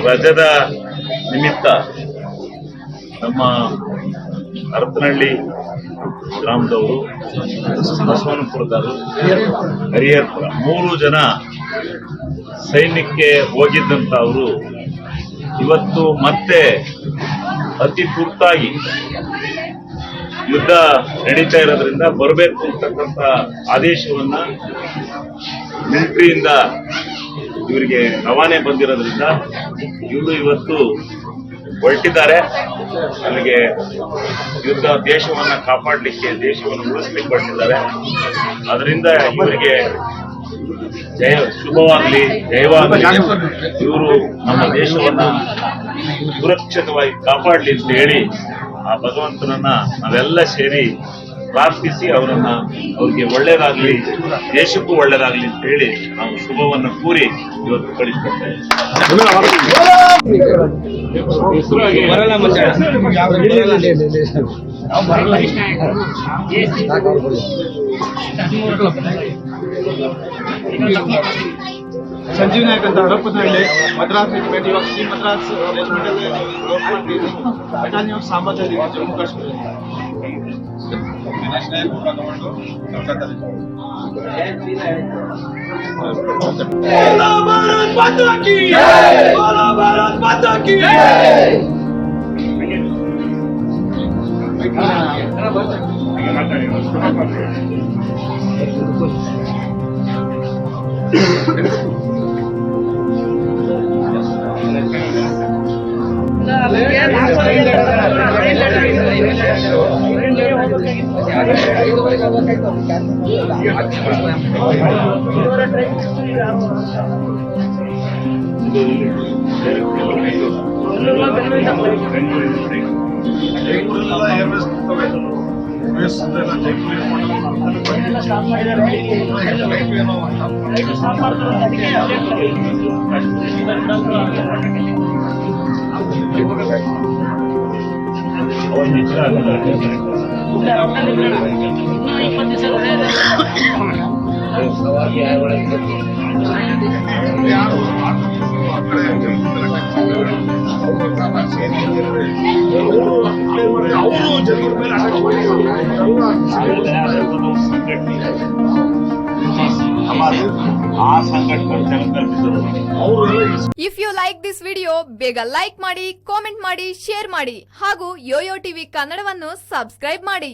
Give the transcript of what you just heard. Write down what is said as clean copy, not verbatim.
ರಜದ ನಿಮಿತ್ತ ನಮ್ಮ ಹರಪನಹಳ್ಳಿ ಗ್ರಾಮದವರು, ಬಸವನಪುರದವರು, ಹರಿಹರಪುರ 3 ಜನ ಸೈನ್ಯಕ್ಕೆ ಹೋಗಿದ್ದಂಥವರು ಇವತ್ತು ಮತ್ತೆ ಅತಿ ತುರ್ತಾಗಿ ಯುದ್ಧ ನಡೀತಾ ಇರೋದ್ರಿಂದ ಬರಬೇಕು ಅಂತಕ್ಕಂಥ ಆದೇಶವನ್ನ ಮಿಲಿಟರಿಯಿಂದ ಇವರಿಗೆ ರವಾನೆ ಬಂದಿರೋದ್ರಿಂದ ಇವರು ಇವತ್ತು ಹೊರಟಿದ್ದಾರೆ. ಅಲ್ಲಿಗೆ ಯುದ್ಧ ದೇಶವನ್ನ ಕಾಪಾಡಲಿಕ್ಕೆ, ದೇಶವನ್ನು ಉಳಿಸ್ಲಿಕ್ಕೆ ಹೊರಟಿದ್ದಾರೆ. ಅದರಿಂದ ಇವರಿಗೆ ಶುಭವಾಗಲಿ, ಜಯವಾಗಲಿ. ಇವರು ನಮ್ಮ ದೇಶವನ್ನ ಸುರಕ್ಷಿತವಾಗಿ ಕಾಪಾಡಲಿ ಅಂತ ಹೇಳಿ ಆ ಭಗವಂತನನ್ನ ನಾವೆಲ್ಲ ಸೇರಿ ಪ್ರಾರ್ಥಿಸಿ ಅವ್ರಿಗೆ ಒಳ್ಳೇದಾಗ್ಲಿ, ದೇಶಕ್ಕೂ ಒಳ್ಳೇದಾಗ್ಲಿ ಅಂತ ಹೇಳಿ ನಾವು ಶುಭವನ್ನು ಕೂರಿ ಇವತ್ತು ಕಳಿಸ್ಕೊಡ್ತೇವೆ. ಸಂಜೀವ್ ನಾಯಕ್ ಅಂತ ಹರಪನಹಳ್ಳಿ, ಮದ್ರಾಸ್ ರೆಜಿಮೆಂಟ್. ಇವಾಗ ಶ್ರೀ ಮದ್ರಾಸ್ ರೆಜಿಮೆಂಟ್ ಸಾಂಬಾದಲ್ಲಿ Jammu Kashmir. If you like this video, ಬೇಗ ಲೈಕ್ ಮಾಡಿ, ಕಾಮೆಂಟ್ ಮಾಡಿ, ಶೇರ್ ಮಾಡಿ ಹಾಗೂ ಯೋಯೋ ಟಿವಿ ಕನ್ನಡವನ್ನು ಸಬ್ಸ್ಕ್ರೈಬ್ ಮಾಡಿ.